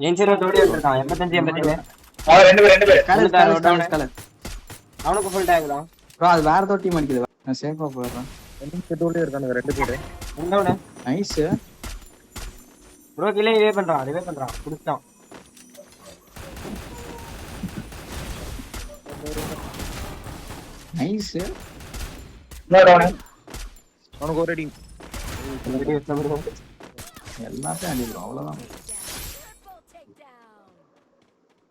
என் zero Todi எடுத்துட்டான் 85 87 அவன் ரெண்டு பேர் கலர் அவனுக்கு ஃபுல் டேக் தான் ப்ரோ அது வேற ஏதோ டீம் அடிக்குது நான் சேஃபா போறேன் தோடி இருக்கானுங்க ரெண்டு பேர் உண்டவனே நைஸ் ப்ரோ கீழே ரிவே பண்றான் குடிச்சான் நைஸ் அவனுக்கு ஒரு அடி எல்லாத்தையும் அடிக்கிறோம் அவ்வளவுதான்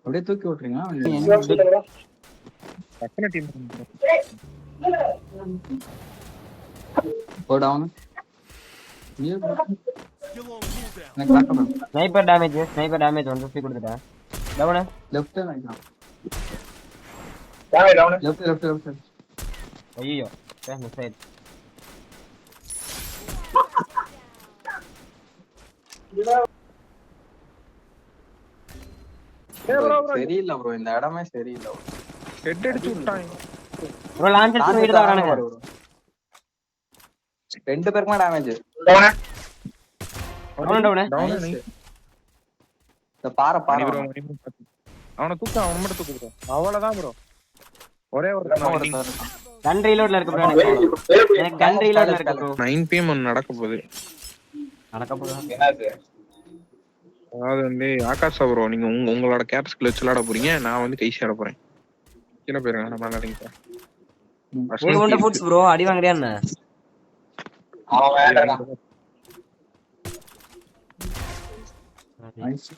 அப்படியே தூக்கி விட்டுறீங்க டக்குனு team go down sniper damage 150 கொடுத்துட்டேன் டவுன் லெஃப்ட் நினைக்கலாம் டவுன் லெஃப்ட் ஐயோ மிஸ் ஆயிடுச்சு சரியில்லை ப்ரோ இந்த இடமே சரியில்லை ஹெட் அடிச்சு விட்டான் ப்ரோ லான்ச் எடுத்து வீடு தான் வரானுங்க ரெண்டு பேருக்குமே டேமேஜ் டவுன் இந்த பாறை அவனை தூக்க அவன் மட்டும் தூக்கு அவ்வளவுதான் ப்ரோ ஒரே ஒரு கன் ரீலோட்ல இருக்கு ப்ரோ எனக்கு கன் ரீலோட்ல இருக்கு ப்ரோ 9 PM நடக்க போகுது என்னது அதாவது வந்து ஆகாஷ் ப்ரோ நீங்க உங்களோட கேப் ஸ்கில் வச்சு விளையாட போறீங்க நான் வந்து கை சேர போறேன் கீழே போயிருங்க நம்ம விளையாடுங்க சார் ஏய் ஒண்ட ஃபுட்ஸ் ப்ரோ அடி வாங்குறியா என்ன அவன் வேண்டடா நைஸ்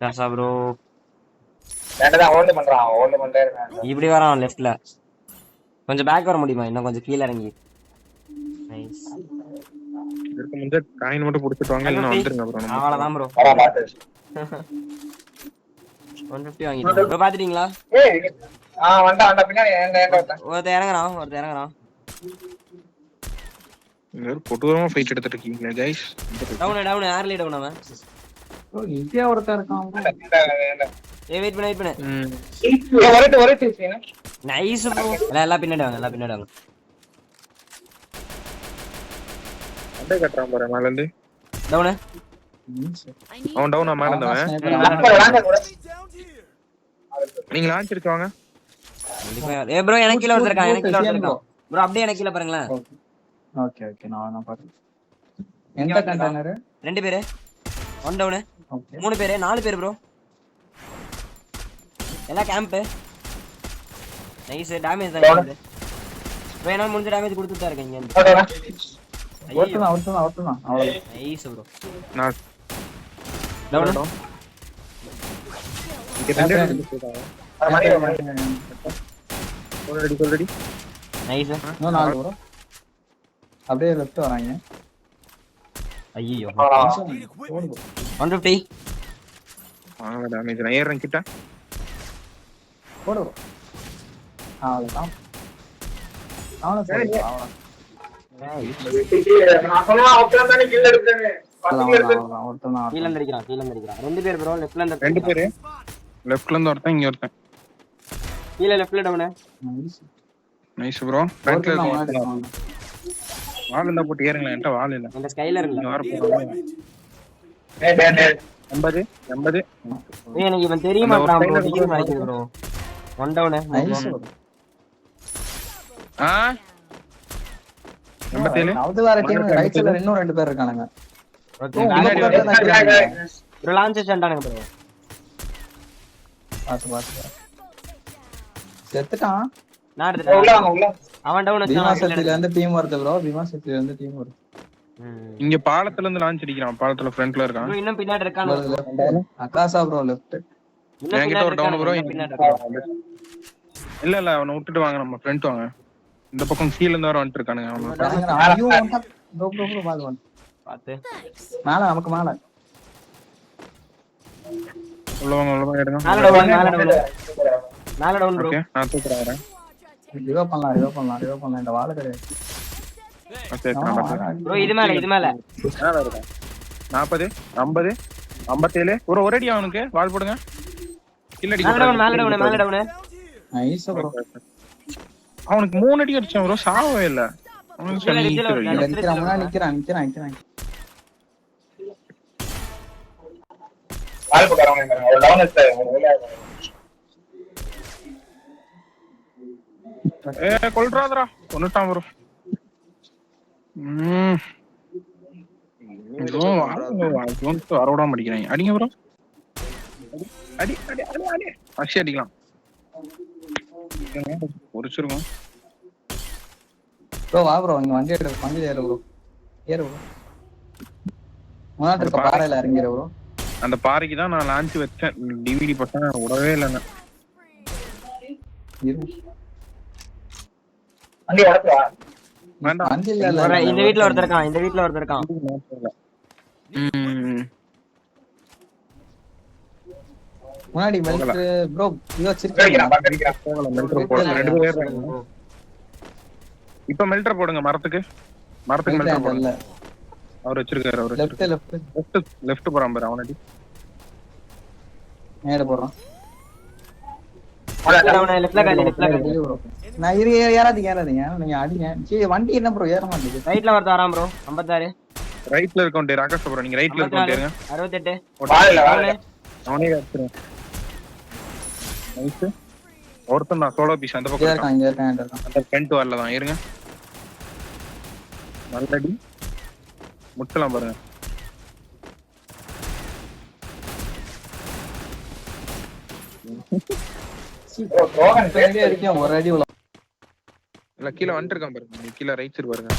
தாசா ப்ரோ வேண்டடா ஹோல்ட் பண்றே இப்படி வரான் லெஃப்ட்ல கொஞ்சம் பேக் வர முடியுமா இன்னும் கொஞ்சம் கீழ இறங்கி நைஸ் இதுக்கு முன்ன காயின் மட்டும் புடிச்சிட்டு வாங்க இல்லனா வந்துருங்க ப்ரோ நம்ம அவ்வளவுதான் ப்ரோ 150 வாங்கிட்டேன் ப்ரோ பாத்துட்டீங்களா ஏய் வந்தா பின்னாடி ஏன்டா ஒருத்தன் இறங்குறான் நீங்க ஒரு கொடூரமா ஃபைட் எடுத்துட்டு இருக்கீங்க गाइस டவுன் ஏர்லி டவுன் அவன் ப்ரோ இந்தியா ஒருத்தன் இருக்கான் ஏய் வெயிட் பண்ணு வரட்டு நைஸ் ப்ரோ எல்லாம் பின்னாடி வாங்க அண்டை கட்டறான் பாரு மேல இருந்து டவுன் அவன் டவுனா மேல இருந்தவன் நீங்க லான்ச் எடுத்து வாங்க ஏய் ப்ரோ எனக்கு கீழ ஒருத்தன் இருக்கான் ப்ரோ அப்படியே எனக்கு கீழ பாருங்களேன் ஓகே நான் பாக்குறேன் எந்த கண்டெய்னர் ரெண்டு பேரு ஒன் டவுன் ஓகே 3 பேரு 4 பேரு ப்ரோ எல்லாம் கேம்ப் நைஸ் டேமேஜ் தான் இருக்கு ப்ரோ என்ன முடிஞ்ச டேமேஜ் கொடுத்துட்டா இருக்கேன் இங்க ஒருத்தன் அவ்வளவு நைஸ் ப்ரோ நான் டவுன் ஆல்ரெடி நைஸ் இன்னும் 4 ப்ரோ அப்படியே லெஃப்ட் வராங்க ஐயோ 150 வாங்க டேமேஜ் நான் ஏறறேன் கிட்ட போடு அவ்வளவுதான் அவன சரி நான் சொன்னா ஆப்ஷன் தானே கில் எடுத்தேன் கீழ இருந்து ரெண்டு பேர் ப்ரோ லெஃப்ட்ல இருந்து ரெண்டு பேரு லெஃப்ட்ல இருந்து ஒருத்தன் இங்க ஒருத்தன் கீழ லெஃப்ட்ல டவுன் நைஸ் ப்ரோ ஃப்ரண்ட்ல வால் இருந்தா போட்டு ஏறுங்களேன் என்கிட்ட வால் இல்ல அந்த ஸ்கைலர் இல்ல வர போறாங்க 80 ஏய் எனக்கு இவன் தெரிய மாட்டான் ப்ரோ டிகிரி மாறிக்குது ப்ரோ ஒன் டவுன் நைஸ் ஆ 87 அது வேற டீம் ரைட் சைடுல இன்னும் ரெண்டு பேர் இருக்கானுங்க ப்ரோ லான்ச் சென்டானுங்க ப்ரோ பாத்து செத்துட்டான் நான் எடுத்துட்டேன் அவன் டவுன் பீமா வச்சான் சத்தில இருந்து டீம் வருது ப்ரோ பீமா சத்தில இருந்து டீம் வருது இங்க பாலத்துல இருந்து லான்ச் அடிக்கிறான் பாலத்துல ஃப்ரண்ட்ல இருக்கான் ப்ரோ இன்னும் பின்னாடி இருக்கானே அகாசா ப்ரோ லெஃப்ட் இன்னும் என்கிட்ட ஒரு டவுன் ப்ரோ பின்னாடி இருக்கானே இல்ல அவனை விட்டுட்டு வாங்க நம்ம ஃப்ரண்ட் வாங்க இந்த பக்கம் கீழ இருந்து வர வந்துட்டு இருக்கானுங்க அவன ஐயோ ப்ரோ பால் வந்து பாத்து மேல நமக்கு மேல உள்ள வாங்க எடுங்க மேல டவுன் ப்ரோ ஓகே நான் தூக்குறேன் வரேன் ரிவோ பண்ணலாம் இந்த வாள கிடையாது ஓகே நான் பாத்துறேன் ப்ரோ இது மேல மேல இருக்கு 40 50 57 ஒரு அடி அவனுக்கு வால் போடுங்க கில் அடி மேல டவுன் நைஸ் ப்ரோ அவனுக்கு 3 அடி அடிச்சான் ப்ரோ சாவவே இல்ல கீழே ரிஜில ஒரு இங்க நிக்கிறான் முன்னாடி நிக்கிறான் ஆள் போறாங்க ஒரு டவுன் இருக்கு கொல்றாதரா கொன்னுட்டான் ப்ரோ. வரவிடாம அடிக்கிறாங்க. அடிங்க ப்ரோ. அடி அடி அடி அடி அடிச்சு அடிக்கலாம். பொறிச்சிருக்கோம் ப்ரோ. வா ப்ரோ, இங்க வண்டி ஏறு ப்ரோ. ஏறு ப்ரோ. முன்னாடி இருக்க பாறையில இறங்கிற ப்ரோ. அந்த பாறைக்கு தான் நான் லான்ச் வச்சேன். டிவிடி பசங்க விடவே இல்லைங்க. வண்டி உடச்சுவா வேண்டாம். வண்டி இல்ல. இந்த வீட்ல ஒருத்தர் இருக்கான். முன்னாடி மெல்ட் ப்ரோ. இதோ இப்ப மெல்டர் போடுங்க. மரத்துக்கு மெல்டர் போடுங்க. அவர் வச்சிருக்காரு. லெஃப்ட் போறான் பாரு. அவனடி நேரா போறான். நான் ஏறாதீங்க நீங்க அடிங்க. சீ வண்டி என்ன ப்ரோ ஏற மாட்டேங்குது. ரைட்ல வரதா வரான் ப்ரோ. 56 ரைட்ல இருக்கோம். ராகேஷ் ப்ரோ நீங்க ரைட்ல இருக்கோம். 68 அவனே வச்சிருக்கேன். நைஸ். ஒருத்தன் நான் சோலோ பீஸ் அந்த பக்கம் இருக்கான். இங்க இருக்கான். அந்த ஃப்ரண்ட் வால்ல தான் இருங்க. நல்லடி முட்டலாம் பாருங்க. ஒரு அடி இல்ல கீழே வந்துருக்கான் பாருங்க. கீழே ரைட் சைடு பாருங்க.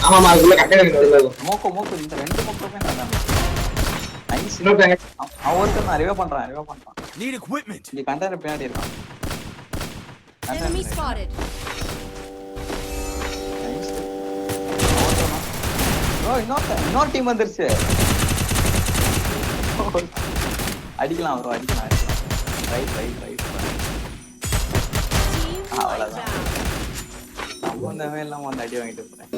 ஆமா அதுக்குள்ள கட்டை மோக்கோ இந்த ரெண்டு மோக்கோமே நல்லா நைஸ். அவர்ட்ட நான் ரிவைவ் பண்றான். Need equipment. இங்க கண்டெய்னர் பின்னாடி இருக்கான். Enemy spotted. நைஸ். ஓ இன்னொரு டீம் வந்துருச்சு. அடிக்கலாம் ப்ரோ. ரைட். அவ்வளவுதான். சம்பந்தமே இல்லாம வந்து அடி வாங்கிட்டு போறேன்.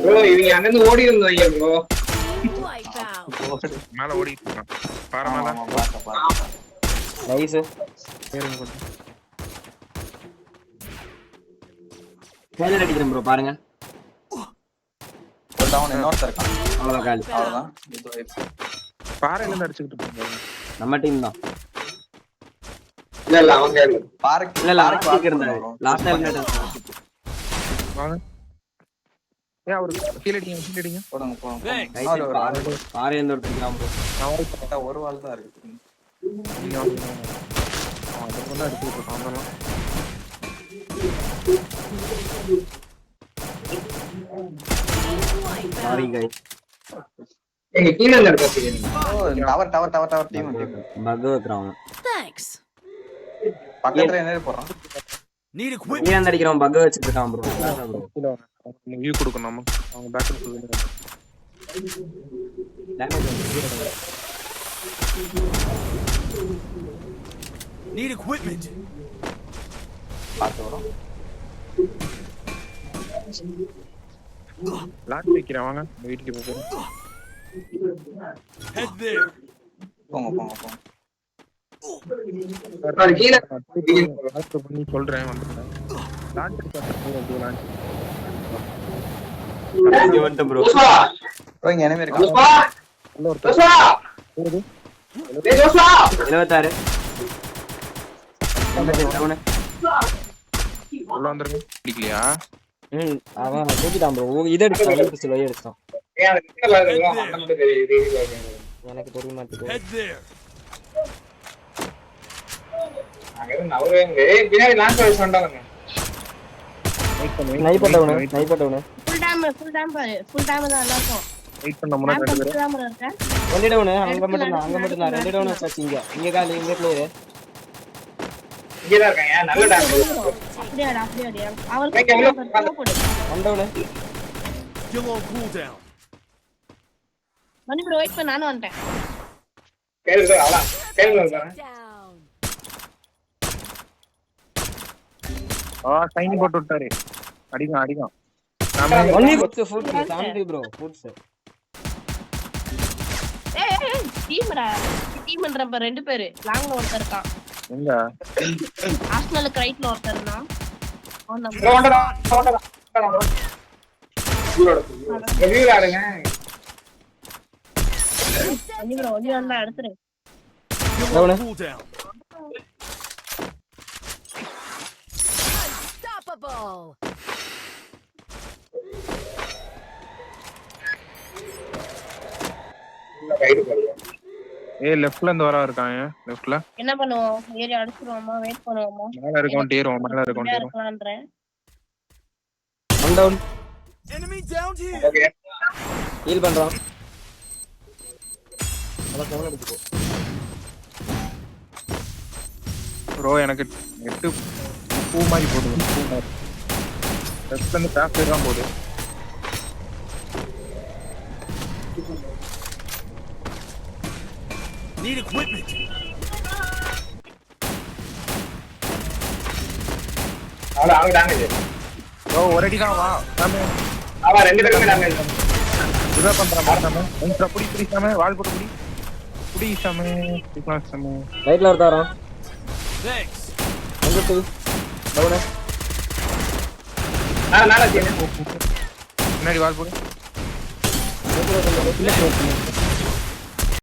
ப்ரோ இவங்க அங்கிருந்து ஓடி இருந்தாங்க ப்ரோ. மேல ஓடிட்டு இருக்கான். பாறை மேல. நைஸ். ஏறுங்க கொஞ்சம். ஹெட் அடிக்கிறேன் ப்ரோ பாருங்க. ஒரு டவுன் இன்னொருத்தர் இருக்கான். அவ்வளவுதான். பாறையில இருந்து அடிச்சிட்டு இருக்காங்க. நம்ம டீம் தான். இல்ல அவங்க பாருக்கு இல்ல ஆர்டிக் இருந்தாரு. லாஸ்ட் டைம் வாங்க. அவரு கீழ அடிங்க. போடுங்க. பாறை எந்த ஒருத்தர் ப்ரோ. நான் ஒரு வால் தான் இருக்கு. நீங்க வந்து அடிச்சிட்டு இருக்காங்க. Sorry guys. எங்க கீழ இருக்க டவர் டீம் பக் வைக்கறான். Thanks. பக்கத்துல என்ன போறான். Need equipment. கீழ இருந்து அடிக்கிறவன் பக் வச்சிட்டு இருக்கான் ப்ரோ. கீழ நம்ம வியூ கொடுக்கணும். நம்ம அவங்க பேக்ல போகுது. Need equipment. பாத்து வரோம். லாக் வைக்கிறேன். வாங்க வீட்டுக்கு போறோம். Head there. போங்க. அது கீழ லாக் பண்ணி சொல்றேன் வந்துட்டேன். லான்ச் பண்ணி லான்ச். இங்க வந்து ப்ரோ. ப்ரோ இங்க enemy இருக்கான். உள்ள ஒரு ஜோசா போகுது. ஜோசா 76 டவுன். உள்ள வந்துருங்க. பிடிக்கலையா? அவன் தூக்கிட்டான் ப்ரோ. இத எடுத்து ஸ்லோ எடுத்தான். ஏன் அது கீழ இருக்கா அந்த மட்டும் தெரியுது. எனக்கு தெரிய மாட்டேங்குது. Head there. அங்க நவரேங்க. பின்னாடி லான்ச் பண்ணி சொன்னாங்க. Sniper down. full time தான் எல்லாரும். வெயிட் பண்ண முன்னாடி ரெண்டு பேர். ரெண்டு டவுன். அங்க மட்டும் தான் ரெண்டு டவுன் வச்சாச்சு. இங்க காலி இங்க பிளேயர். இங்க தான் இருக்காங்க. நல்ல டான்ஸ். அப்படியே அவருக்கு one down. Still on cooldown. Mani bro wait பண்ண நானும் வந்துட்டேன். கேளுங்க அவளா. கேளுங்க. சைன் போட்டு விட்டாரு. அடிங்க. Only foods 70 bro foods. டீம்ரா டீம்ன்றப்ப ரெண்டு பேரு லாங்ல ஒருத்தர் இருக்கான். எங்க ஆர்சனலுக்கு ரைட்ல ஒருத்தர் இருந்தான். அவன் ரிவ்யூ ஆடுங்க. ஒண்ணு வந்தா எடுத்துரு. You're on cooldown. Unstoppable. லெஃப்ட்ல இருந்து வரா இருக்காங்க. லெஃப்ட்ல என்ன பண்ணுவோம்? ஏறி அடிச்சிருவோமா? வெயிட் பண்ணுவோமா? மேல இருக்கோம் டேரோம். மேல இருக்கோம் டேரோம். இருக்கலாம்ன்றேன். One down. Enemy down here. Okay heal பண்றோம். அத செவன் அடிச்சுக்கோ. ப்ரோ எனக்கு நெட் பூ மாதிரி போடுது. பூ மாதிரி லெஃப்ட்ல இருந்து டிராஃபிக் தான் போகுது. Need equipment. அவங்க டேமேஜ். ப்ரோ ஒரு அடி தான் வா. சாமி அவ ரெண்டு பேருமே டேமேஜ். இத பண்ற மாட்டாம. உன்கிட்ட புடி சாமி வால் போட்டு புடி. புடி சாமி. டிக்னாஸ் சாமி. ரைட்ல வரதாரா. Thanks. வந்துட்டு. டவுன். நான் நாளா செய்யணும். முன்னாடி வால் போடு. இல்ல